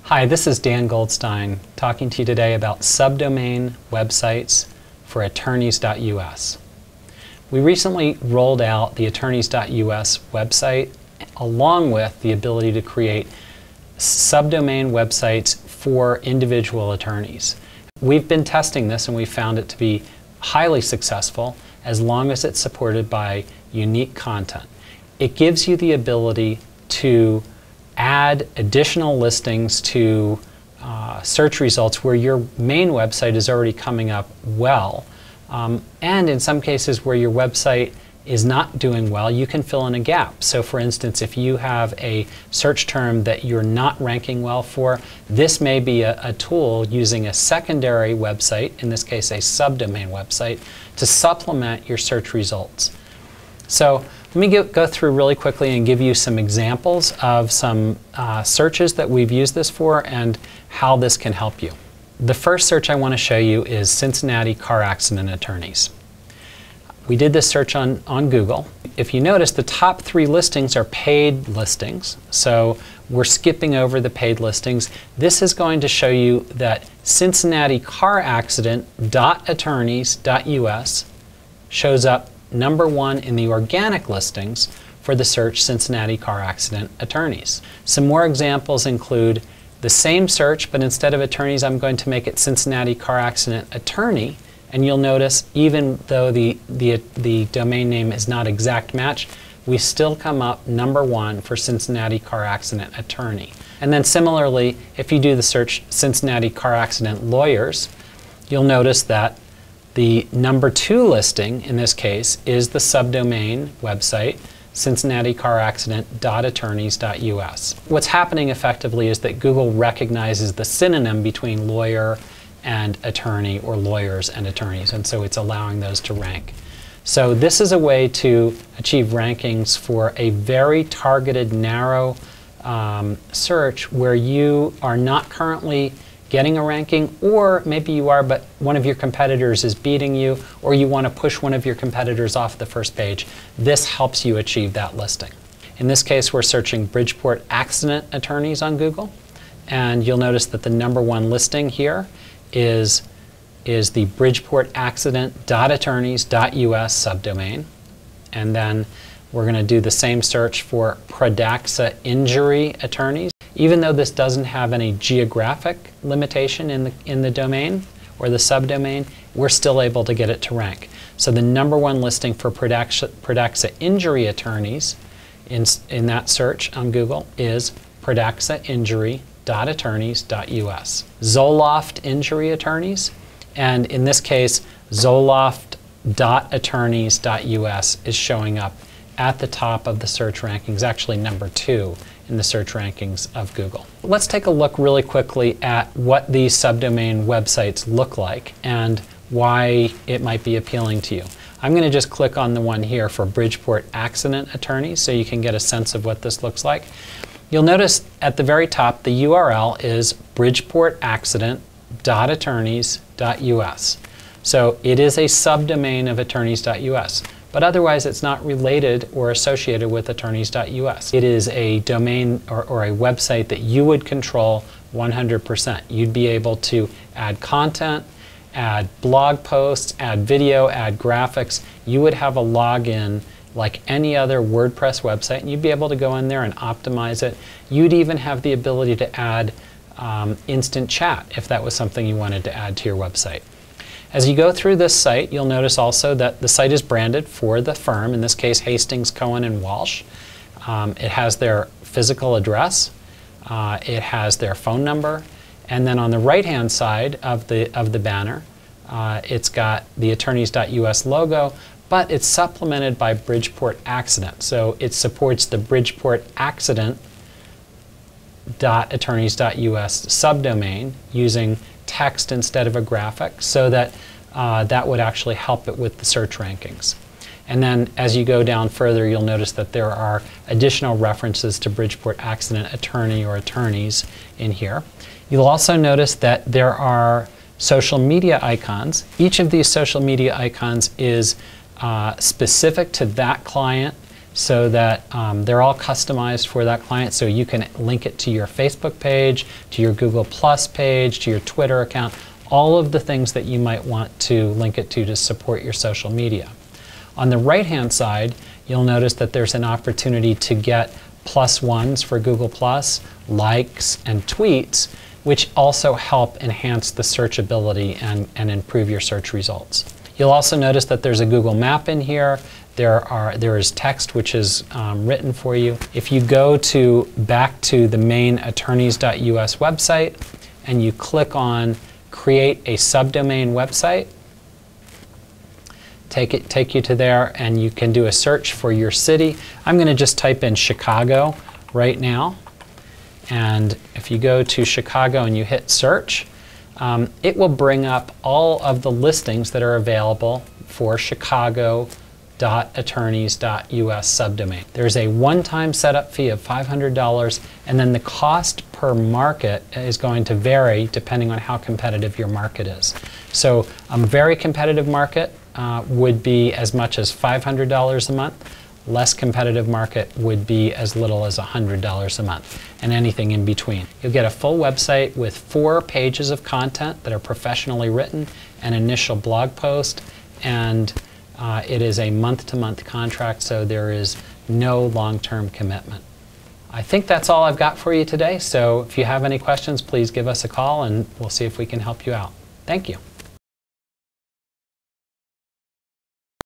Hi, this is Dan Goldstein talking to you today about subdomain websites for attorneys.us. We recently rolled out the attorneys.us website along with the ability to create subdomain websites for individual attorneys. We've been testing this and we found it to be highly successful as long as it's supported by unique content. It gives you the ability to add additional listings to search results where your main website is already coming up well. And in some cases where your website is not doing well, you can fill in a gap. So for instance, if you have a search term that you're not ranking well for, this may be a tool using a secondary website, in this case a subdomain website, to supplement your search results. So let me go through really quickly and give you some examples of some searches that we've used this for and how this can help you. The first search I want to show you is Cincinnati car accident attorneys. We did this search on Google. If you notice, the top 3 listings are paid listings, so we're skipping over the paid listings. This is going to show you that Cincinnati car accident.attorneys.us shows up #1 in the organic listings for the search Cincinnati car accident attorneys. Some more examples include the same search, but instead of attorneys, I'm going to make it Cincinnati car accident attorney. And you'll notice, even though the domain name is not exact match, we still come up #1 for Cincinnati car accident attorney. And then similarly, if you do the search Cincinnati car accident lawyers, you'll notice that the #2 listing in this case is the subdomain website Cincinnati car accident.attorneys.us. What's happening effectively is that Google recognizes the synonym between lawyer and attorney, or lawyers and attorneys, and so it's allowing those to rank. So this is a way to achieve rankings for a very targeted, narrow search where you are not currently getting a ranking, or maybe you are, but one of your competitors is beating you, or you want to push one of your competitors off the first page. This helps you achieve that listing. In this case, we're searching Bridgeport accident attorneys on Google, and you'll notice that the #1 listing here is the Bridgeport accident.attorneys.us subdomain. And then we're going to do the same search for Pradaxa injury attorneys. Even though this doesn't have any geographic limitation in the domain or the subdomain, we're still able to get it to rank. So the #1 listing for Pradaxa injury attorneys in that search on Google is Pradaxa injury.attorneys.us. Zoloft injury attorneys, and in this case Zoloft.attorneys.us is showing up at the top of the search rankings, actually #2 in the search rankings of Google. Let's take a look really quickly at what these subdomain websites look like and why it might be appealing to you. I'm going to just click on the one here for Bridgeport accident attorneys so you can get a sense of what this looks like. You'll notice at the very top the URL is bridgeportaccident.attorneys.us. So it is a subdomain of attorneys.us. But otherwise it's not related or associated with attorneys.us. It is a domain or a website that you would control 100%. You'd be able to add content, add blog posts, add video, add graphics. You would have a login like any other WordPress website, and you'd be able to go in there and optimize it. You'd even have the ability to add instant chat if that was something you wanted to add to your website. As you go through this site, you'll notice also that the site is branded for the firm, in this case Hastings, Cohen & Walsh. It has their physical address, it has their phone number, and then on the right-hand side of the banner, it's got the attorneys.us logo, but it's supplemented by Bridgeport Accident. So it supports the Bridgeport accident.attorneys.us subdomain using text instead of a graphic, so that that would actually help it with the search rankings. And then as you go down further, you'll notice that there are additional references to Bridgeport accident attorney or attorneys in here. You'll also notice that there are social media icons. Each of these social media icons is specific to that client, so that they're all customized for that client, so you can link it to your Facebook page, to your Google Plus page, to your Twitter account, all of the things that you might want to link it to support your social media. On the right-hand side, you'll notice that there's an opportunity to get +1s for Google Plus, likes, and tweets, which also help enhance the searchability and improve your search results. You'll also notice that there's a Google map in here. There is text which is written for you. If you go back to the main attorneys.us website and you click on Create a Subdomain website, take you to there, and you can do a search for your city. I'm going to just type in Chicago right now, and if you go to Chicago and you hit search, it will bring up all of the listings that are available for Chicago.attorneys.us subdomain. There's a one-time setup fee of $500, and then the cost per market is going to vary depending on how competitive your market is. So a very competitive market would be as much as $500 a month. Less competitive market would be as little as $100 a month, and anything in between. You'll get a full website with 4 pages of content that are professionally written, an initial blog post, and it is a month-to-month contract, so there is no long-term commitment. I think that's all I've got for you today, so if you have any questions, please give us a call and we'll see if we can help you out. Thank you.